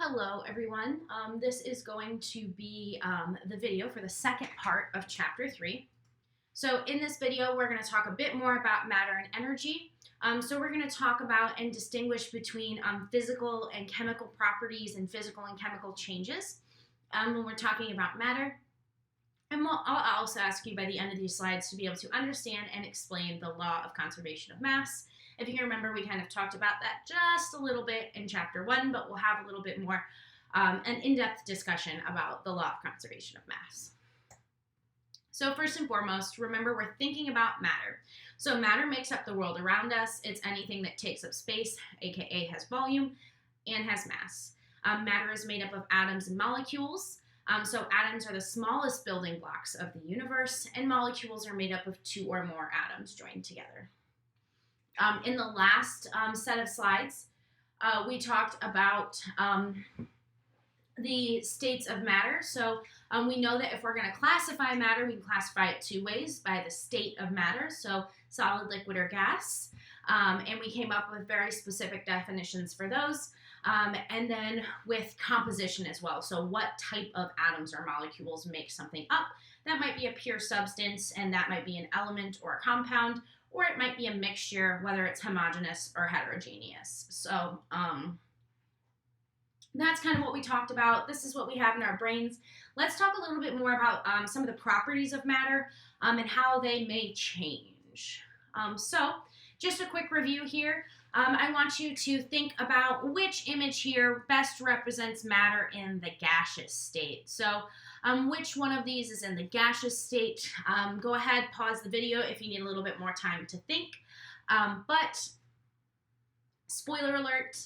Hello everyone. This is going to be the video for the second part of chapter 3. So in this video we're going to talk a bit more about matter and energy. So we're going to talk about and distinguish between physical and chemical properties and physical and chemical changes when we're talking about matter. And I'll also ask you by the end of these slides to be able to understand and explain the law of conservation of mass. If you can remember, we kind of talked about that just a little bit in chapter 1, but we'll have a little bit more an in-depth discussion about the law of conservation of mass. So first and foremost, remember we're thinking about matter. So matter makes up the world around us. It's anything that takes up space, aka has volume, and has mass. Matter is made up of atoms and molecules. So atoms are the smallest building blocks of the universe, and molecules are made up of 2 or more atoms joined together. In the last set of slides, we talked about the states of matter. So we know that if we're going to classify matter, we can classify it 2 ways: by the state of matter, so solid, liquid, or gas. And we came up with very specific definitions for those. And then with composition as well. So what type of atoms or molecules make something up? That might be a pure substance, and that might be an element or a compound, or it might be a mixture, whether it's homogeneous or heterogeneous. So that's kind of what we talked about. This is what we have in our brains. Let's talk a little bit more about some of the properties of matter and how they may change. So just a quick review here. I want you to think about which image here best represents matter in the gaseous state. So which one of these is in the gaseous state? Go ahead, pause the video if you need a little bit more time to think. But spoiler alert,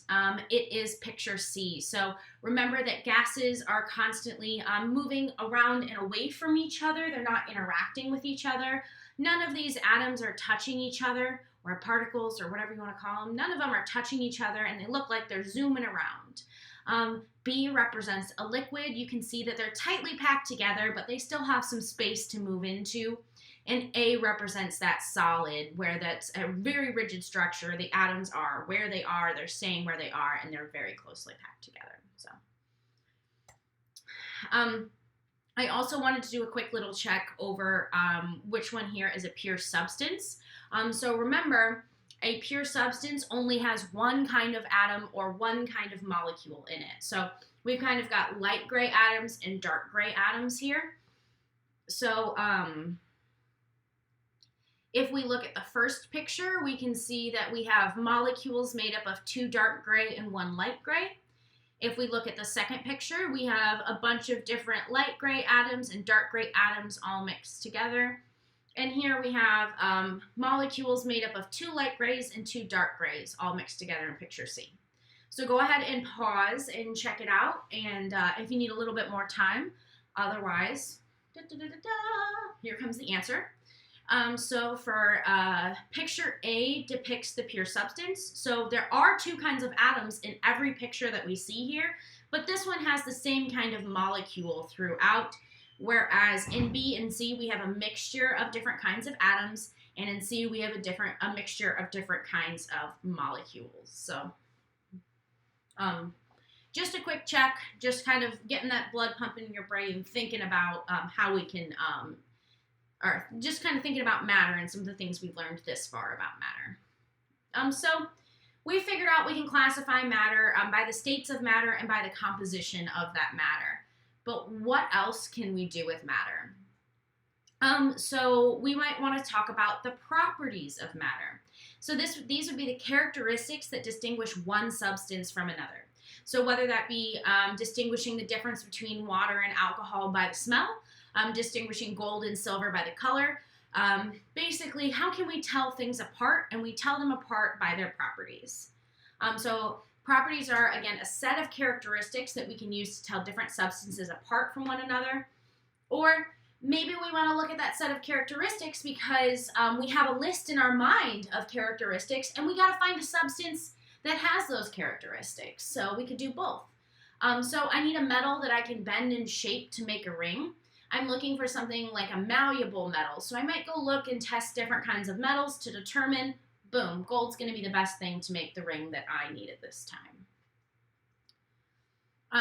it is picture C. So remember that gases are constantly moving around and away from each other. They're not interacting with each other. None of these atoms are touching each other, or particles, or whatever you want to call them. None of them are touching each other, and they look like they're zooming around. B represents a liquid. You can see that they're tightly packed together, but they still have some space to move into. And A represents that solid, where that's a very rigid structure. The atoms are where they are, they're staying where they are, and they're very closely packed together. So, I also wanted to do a quick little check over which one here is a pure substance. So remember, a pure substance only has one kind of atom or one kind of molecule in it. So we've kind of got light gray atoms and dark gray atoms here. So if we look at the first picture, we can see that we have molecules made up of 2 dark gray and 1 light gray. If we look at the second picture, we have a bunch of different light gray atoms and dark gray atoms all mixed together. And here we have molecules made up of 2 light grays and 2 dark grays all mixed together in picture C. So go ahead and pause and check it out, and if you need a little bit more time. Otherwise, here comes the answer. So for picture A depicts the pure substance. So there are 2 kinds of atoms in every picture that we see here, but this one has the same kind of molecule throughout, whereas in B and C we have a mixture of different kinds of atoms, and in C we have a mixture of different kinds of molecules. So just a quick check, just kind of getting that blood pumping in your brain, thinking about how we can or just kind of thinking about matter and some of the things we've learned this far about matter. So we figured out we can classify matter by the states of matter and by the composition of that matter. But what else can we do with matter? So we might want to talk about the properties of matter. So these would be the characteristics that distinguish one substance from another. So whether that be distinguishing the difference between water and alcohol by the smell, distinguishing gold and silver by the color. Basically, how can we tell things apart? And we tell them apart by their properties. So properties are, again, a set of characteristics that we can use to tell different substances apart from one another. Or maybe we want to look at that set of characteristics because we have a list in our mind of characteristics, and we got to find a substance that has those characteristics. So we could do both. So I need a metal that I can bend and shape to make a ring. I'm looking for something like a malleable metal. So I might go look and test different kinds of metals to determine, boom, gold's going to be the best thing to make the ring that I need at this time.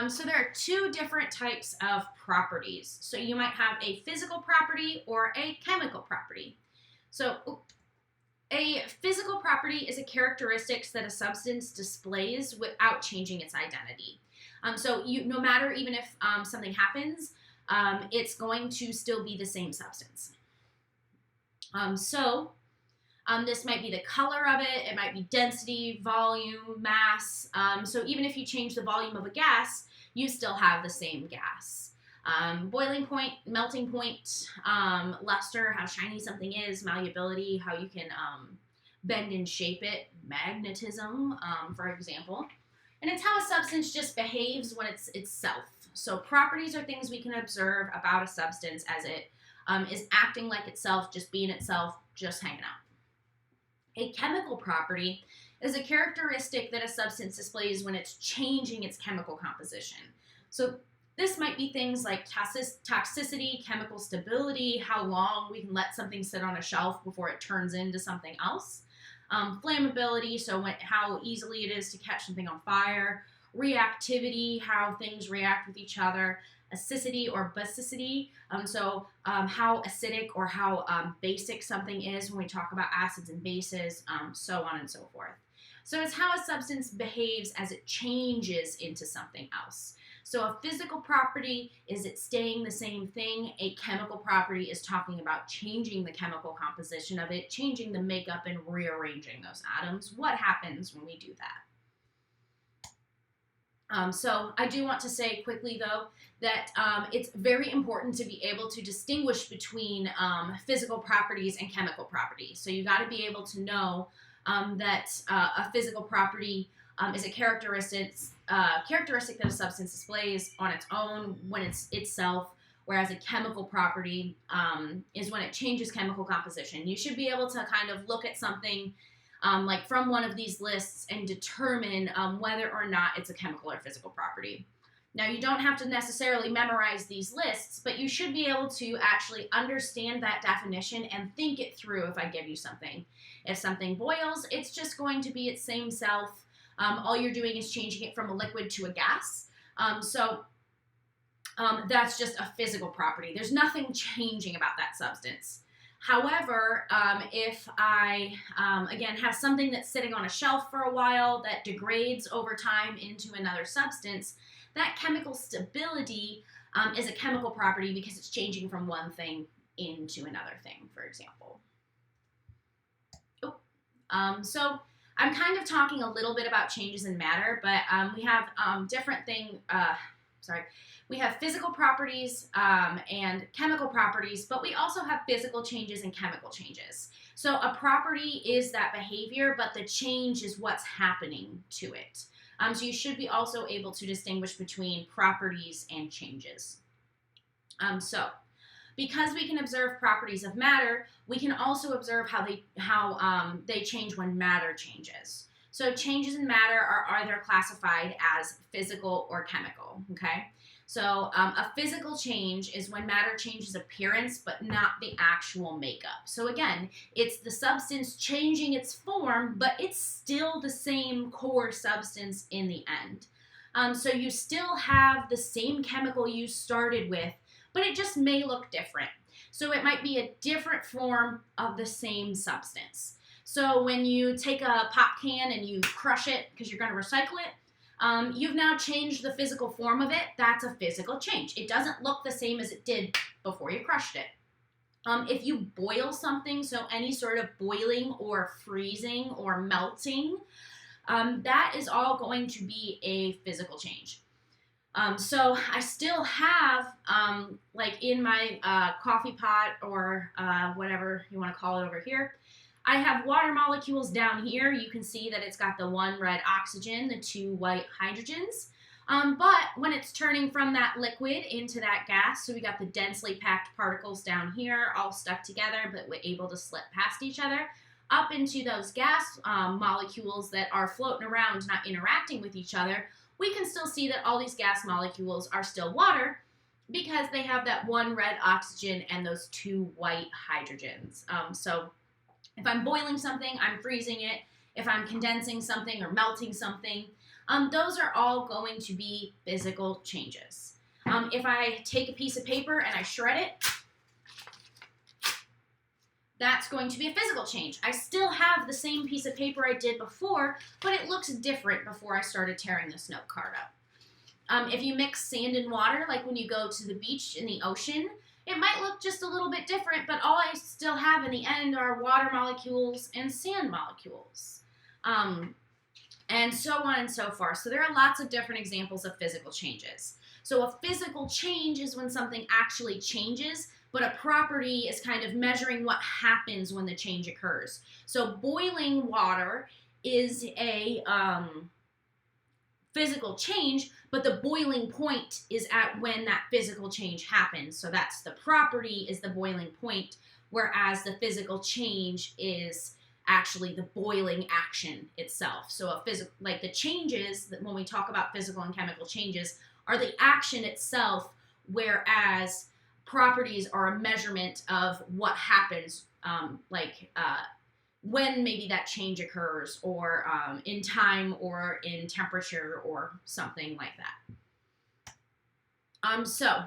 So there are two different types of properties. So you might have a physical property or a chemical property. So a physical property is a characteristics that a substance displays without changing its identity. No matter even if something happens, it's going to still be the same substance. This might be the color of it, it might be density, volume, mass. So even if you change the volume of a gas, you still have the same gas. Boiling point, melting point, luster, how shiny something is, malleability, how you can bend and shape it, magnetism, for example. And it's how a substance just behaves when it's itself. So properties are things we can observe about a substance as it is acting like itself, just being itself, just hanging out. A chemical property is a characteristic that a substance displays when it's changing its chemical composition. So this might be things like toxicity, chemical stability, how long we can let something sit on a shelf before it turns into something else. Flammability, so how easily it is to catch something on fire. Reactivity, how things react with each other. Acidity or basicity, how acidic or how basic something is when we talk about acids and bases, so on and so forth. So it's how a substance behaves as it changes into something else. So a physical property is it staying the same thing. A chemical property is talking about changing the chemical composition of it, changing the makeup and rearranging those atoms. What happens when we do that? So I do want to say quickly, though, that it's very important to be able to distinguish between physical properties and chemical properties. So you got to be able to know that a physical property is a characteristic that a substance displays on its own when it's itself, whereas a chemical property is when it changes chemical composition. You should be able to kind of look at something like from one of these lists and determine whether or not it's a chemical or physical property. Now, you don't have to necessarily memorize these lists, but you should be able to actually understand that definition and think it through if I give you something. If something boils, it's just going to be its same self. All you're doing is changing it from a liquid to a gas. That's just a physical property. There's nothing changing about that substance. However, if I, again, have something that's sitting on a shelf for a while that degrades over time into another substance, that chemical stability is a chemical property because it's changing from one thing into another thing, for example. So I'm kind of talking a little bit about changes in matter, but we have we have physical properties and chemical properties, but we also have physical changes and chemical changes. So a property is that behavior, but the change is what's happening to it. So you should be also able to distinguish between properties and changes. Because we can observe properties of matter, we can also observe how they change when matter changes. So changes in matter are either classified as physical or chemical, okay? So a physical change is when matter changes appearance, but not the actual makeup. So again, it's the substance changing its form, but it's still the same core substance in the end. So you still have the same chemical you started with, but it just may look different. So it might be a different form of the same substance. So when you take a pop can and you crush it because you're going to recycle it, you've now changed the physical form of it. That's a physical change. It doesn't look the same as it did before you crushed it. If you boil something, so any sort of boiling or freezing or melting, that is all going to be a physical change. So I still have, like in my coffee pot or whatever you want to call it over here, I have water molecules down here. You can see that it's got the one red oxygen, the two white hydrogens. But when it's turning from that liquid into that gas, so we got the densely packed particles down here, all stuck together, but we're able to slip past each other, up into those gas molecules that are floating around, not interacting with each other, we can still see that all these gas molecules are still water because they have that one red oxygen and those two white hydrogens. So if I'm boiling something, I'm freezing it. If I'm condensing something or melting something, those are all going to be physical changes. If I take a piece of paper and I shred it, that's going to be a physical change. I still have the same piece of paper I did before, but it looks different before I started tearing this note card up. If you mix sand and water, like when you go to the beach in the ocean, it might look just a little bit different, but all I still have in the end are water molecules and sand molecules. And so on and so forth. So there are lots of different examples of physical changes. So a physical change is when something actually changes, but a property is kind of measuring what happens when the change occurs. So boiling water is a physical change, but the boiling point is at when that physical change happens. So that's the property is the boiling point, whereas the physical change is actually the boiling action itself. So a physical, like the changes that when we talk about physical and chemical changes are the action itself, whereas properties are a measurement of what happens, when maybe that change occurs, or in time, or in temperature, or something like that. So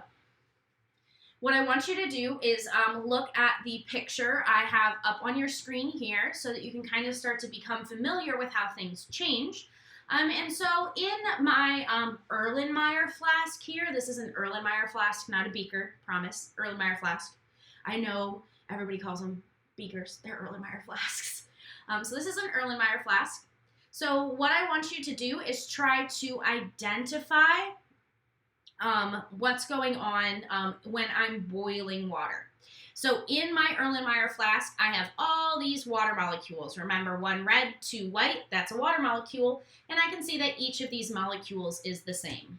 what I want you to do is look at the picture I have up on your screen here so that you can kind of start to become familiar with how things change. And so in my Erlenmeyer flask here, this is an Erlenmeyer flask, not a beaker, promise, Erlenmeyer flask. I know everybody calls them beakers, they're Erlenmeyer flasks. So this is an Erlenmeyer flask. So what I want you to do is try to identify what's going on when I'm boiling water. So in my Erlenmeyer flask, I have all these water molecules. Remember, 1 red, 2 white, that's a water molecule, and I can see that each of these molecules is the same.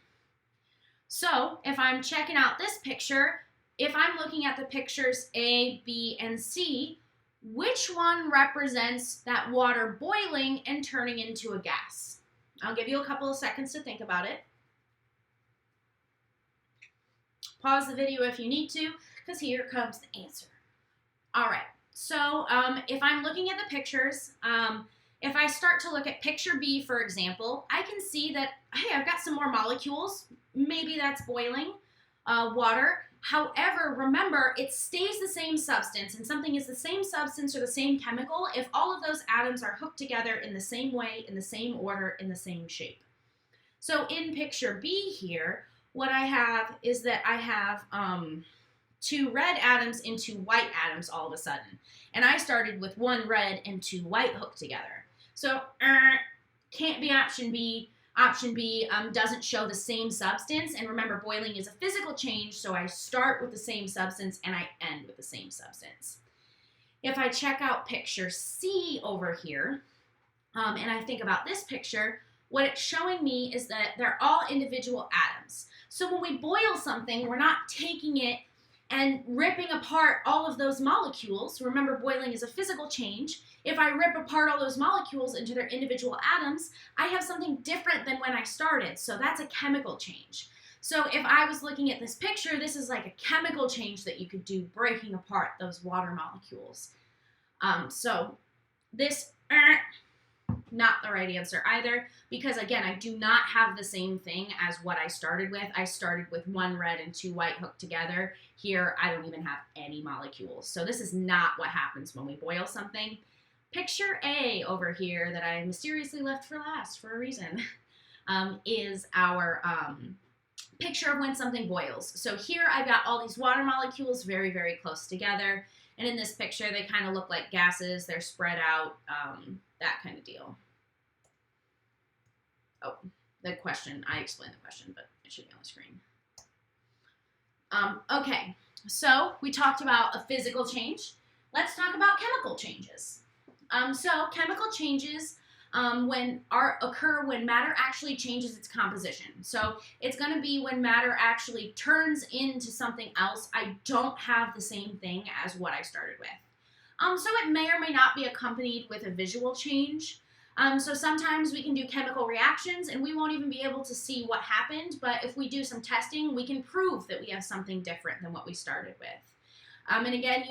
So if I'm checking out this picture, if I'm looking at the pictures A, B, and C, which one represents that water boiling and turning into a gas? I'll give you a couple of seconds to think about it. Pause the video if you need to, because here comes the answer. All right, so if I'm looking at the pictures, if I start to look at picture B, for example, I can see that, hey, I've got some more molecules. Maybe that's boiling water. However, remember, it stays the same substance, and something is the same substance or the same chemical if all of those atoms are hooked together in the same way, in the same order, in the same shape. So in picture B here, what I have is that I have 2 red atoms and 2 white atoms all of a sudden. And I started with 1 red and 2 white hooked together. So can't be option B. Option B doesn't show the same substance. And remember, boiling is a physical change, so I start with the same substance and I end with the same substance. If I check out picture C over here, and I think about this picture, what it's showing me is that they're all individual atoms. So when we boil something, we're not taking it and ripping apart all of those molecules. Remember, boiling is a physical change. If I rip apart all those molecules into their individual atoms, I have something different than when I started. So that's a chemical change. So if I was looking at this picture, this is like a chemical change that you could do, breaking apart those water molecules. So this, not the right answer either, because again, I do not have the same thing as what I started with. I started with 1 red and 2 white hooked together. Here, I don't even have any molecules. So this is not what happens when we boil something. Picture A over here that I mysteriously left for last for a reason is our picture of when something boils. So here I've got all these water molecules very, very close together. And in this picture, they kind of look like gases. They're spread out, that kind of deal. Oh, the question. I explained the question, but it should be on the screen. Okay, so we talked about a physical change. Let's talk about chemical changes. So chemical changes occur when matter actually changes its composition. So it's going to be when matter actually turns into something else. I don't have the same thing as what I started with. So it may or may not be accompanied with a visual change. So sometimes we can do chemical reactions and we won't even be able to see what happened, but if we do some testing, we can prove that we have something different than what we started with. And again,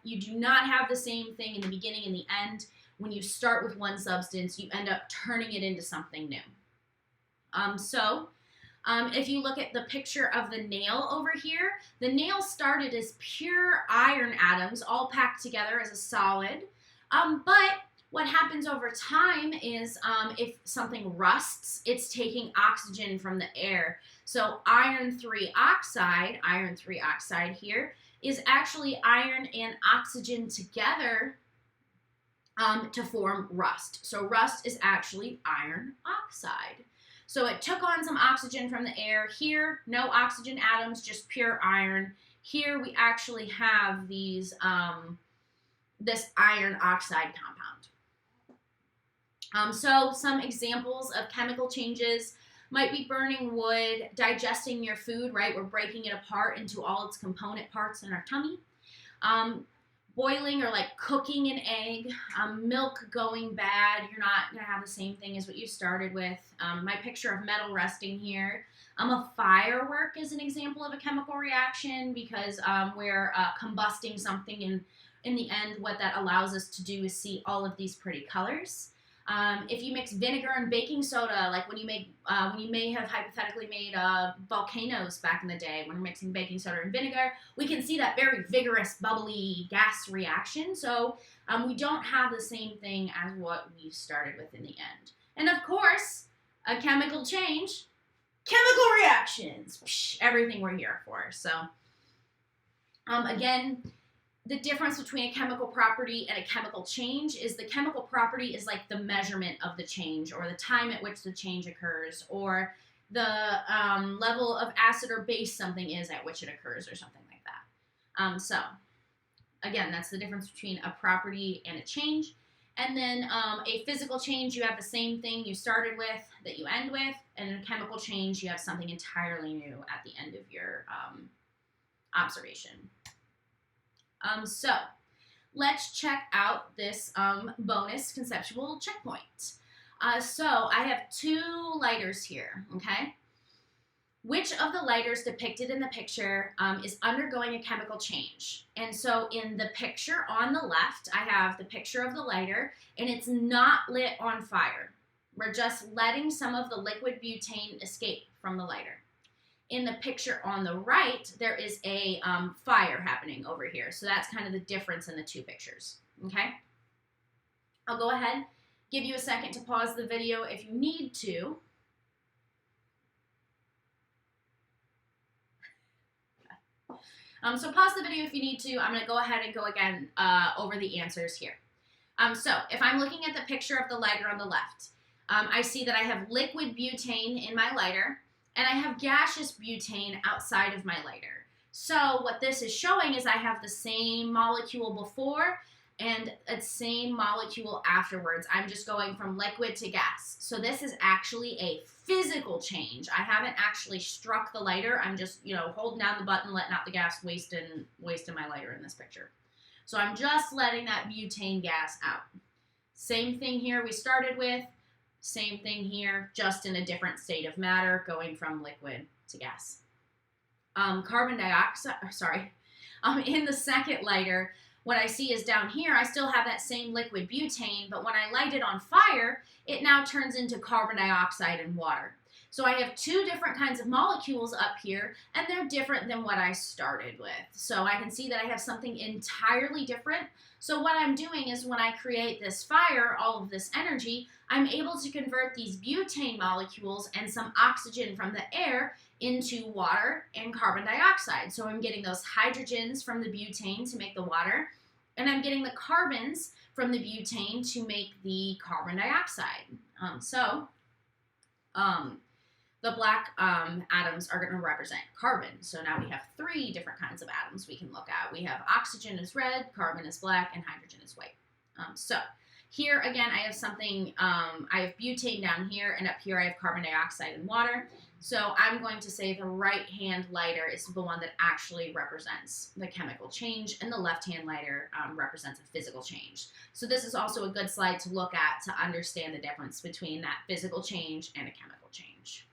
you do not have the same thing in the beginning and the end. When you start with one substance, you end up turning it into something new. If you look at the picture of the nail over here, the nail started as pure iron atoms all packed together as a solid. But what happens over time is if something rusts, it's taking oxygen from the air. So iron 3 oxide here, is actually iron and oxygen together to form rust. So rust is actually iron oxide. So it took on some oxygen from the air. Here, no oxygen atoms, just pure iron. Here we actually have these this iron oxide compound. So some examples of chemical changes might be burning wood, digesting your food, right? We're breaking it apart into all its component parts in our tummy. Boiling or like cooking an egg, milk going bad, you're not going to have the same thing as what you started with. My picture of metal rusting here. A firework is an example of a chemical reaction because we're combusting something, and in the end what that allows us to do is see all of these pretty colors. If you mix vinegar and baking soda, like when you may have hypothetically made volcanoes back in the day, when you're mixing baking soda and vinegar, we can see that very vigorous, bubbly gas reaction. So we don't have the same thing as what we started with in the end. And of course, a chemical change, chemical reactions, everything we're here for. So again, the difference between a chemical property and a chemical change is the chemical property is like the measurement of the change, or the time at which the change occurs, or the level of acid or base something is at which it occurs, or something like that. So again, that's the difference between a property and a change. And then a physical change, you have the same thing you started with that you end with, and in a chemical change, you have something entirely new at the end of your observation. So let's check out this bonus conceptual checkpoint. So I have 2 lighters here, okay? Which of the lighters depicted in the picture is undergoing a chemical change? And so in the picture on the left, I have the picture of the lighter, and it's not lit on fire. We're just letting some of the liquid butane escape from the lighter. In the picture on the right, there is a fire happening over here. So that's kind of the difference in the 2 pictures, okay? I'll go ahead, give you a second to pause the video if you need to. So pause the video if you need to. I'm going to go ahead and go again over the answers here. So if I'm looking at the picture of the lighter on the left, I see that I have liquid butane in my lighter, and I have gaseous butane outside of my lighter. So what this is showing is I have the same molecule before and a same molecule afterwards. I'm just going from liquid to gas. So this is actually a physical change. I haven't actually struck the lighter. I'm just, holding down the button, letting out the gas, wasting my lighter in this picture. So I'm just letting that butane gas out. Same thing here we started with. Same thing here, just in a different state of matter, going from liquid to gas. Carbon dioxide, in the second lighter, what I see is down here, I still have that same liquid butane, but when I light it on fire, it now turns into carbon dioxide and water. So I have 2 different kinds of molecules up here, and they're different than what I started with. So I can see that I have something entirely different. So what I'm doing is when I create this fire, all of this energy, I'm able to convert these butane molecules and some oxygen from the air into water and carbon dioxide. So I'm getting those hydrogens from the butane to make the water, and I'm getting the carbons from the butane to make the carbon dioxide. The black atoms are going to represent carbon. So now we have 3 different kinds of atoms we can look at. We have oxygen is red, carbon is black, and hydrogen is white. So here again, I have something, I have butane down here, and up here I have carbon dioxide and water. So I'm going to say the right-hand lighter is the one that actually represents the chemical change, and the left-hand lighter represents a physical change. So this is also a good slide to look at to understand the difference between that physical change and a chemical change.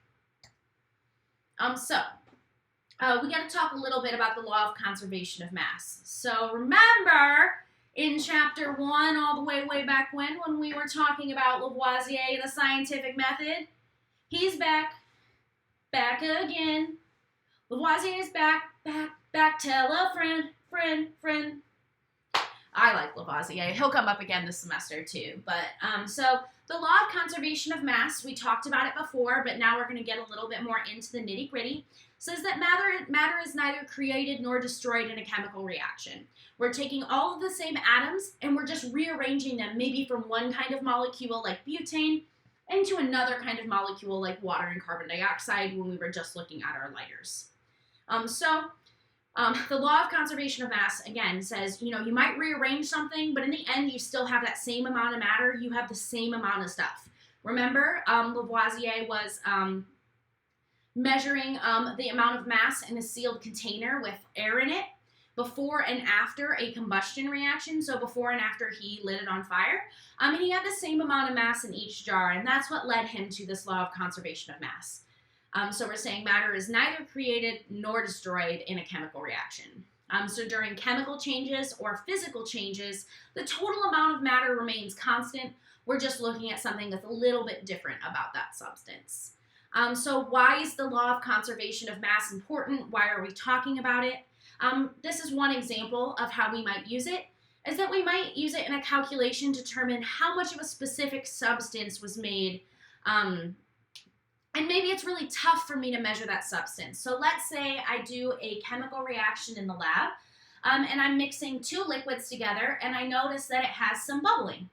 We got to talk a little bit about the law of conservation of mass. So remember in chapter 1, all the way back when we were talking about Lavoisier and the scientific method, He's back, back again. Lavoisier's back, back, tell a friend. I like Lavoisier. He'll come up again this semester too. But so the law of conservation of mass, we talked about it before, but now we're going to get a little bit more into the nitty gritty. Says that matter is neither created nor destroyed in a chemical reaction. We're taking all of the same atoms and we're just rearranging them, maybe from one kind of molecule like butane into another kind of molecule like water and carbon dioxide when we were just looking at our lighters. The law of conservation of mass, again, says, you might rearrange something, but in the end, you still have that same amount of matter. You have the same amount of stuff. Remember, Lavoisier was measuring the amount of mass in a sealed container with air in it before and after a combustion reaction, so before and after he lit it on fire. And he had the same amount of mass in each jar, and that's what led him to this law of conservation of mass. So we're saying matter is neither created nor destroyed in a chemical reaction. So during chemical changes or physical changes, the total amount of matter remains constant. We're just looking at something that's a little bit different about that substance. So why is the law of conservation of mass important? Why are we talking about it? This is one example of how we might use it, is that we might use it in a calculation to determine how much of a specific substance was made. And maybe it's really tough for me to measure that substance. So let's say I do a chemical reaction in the lab, and I'm mixing two liquids together, and I notice that it has some bubbling.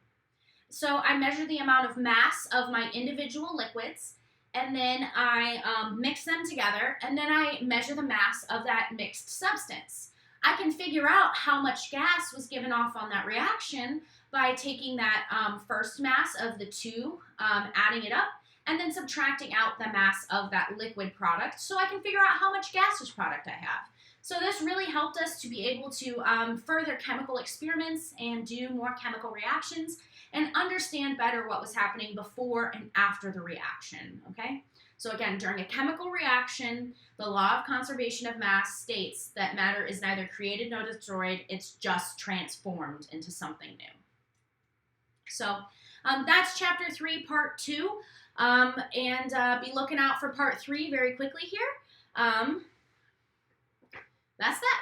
So I measure the amount of mass of my individual liquids, and then I mix them together, and then I measure the mass of that mixed substance. I can figure out how much gas was given off on that reaction by taking that first mass of the two, adding it up, and then subtracting out the mass of that liquid product so I can figure out how much gaseous product I have. So this really helped us to be able to further chemical experiments and do more chemical reactions and understand better what was happening before and after the reaction, okay? So again, during a chemical reaction, the law of conservation of mass states that matter is neither created nor destroyed, it's just transformed into something new. So that's chapter 3, part 2. Be looking out for part 3 very quickly here. That's that.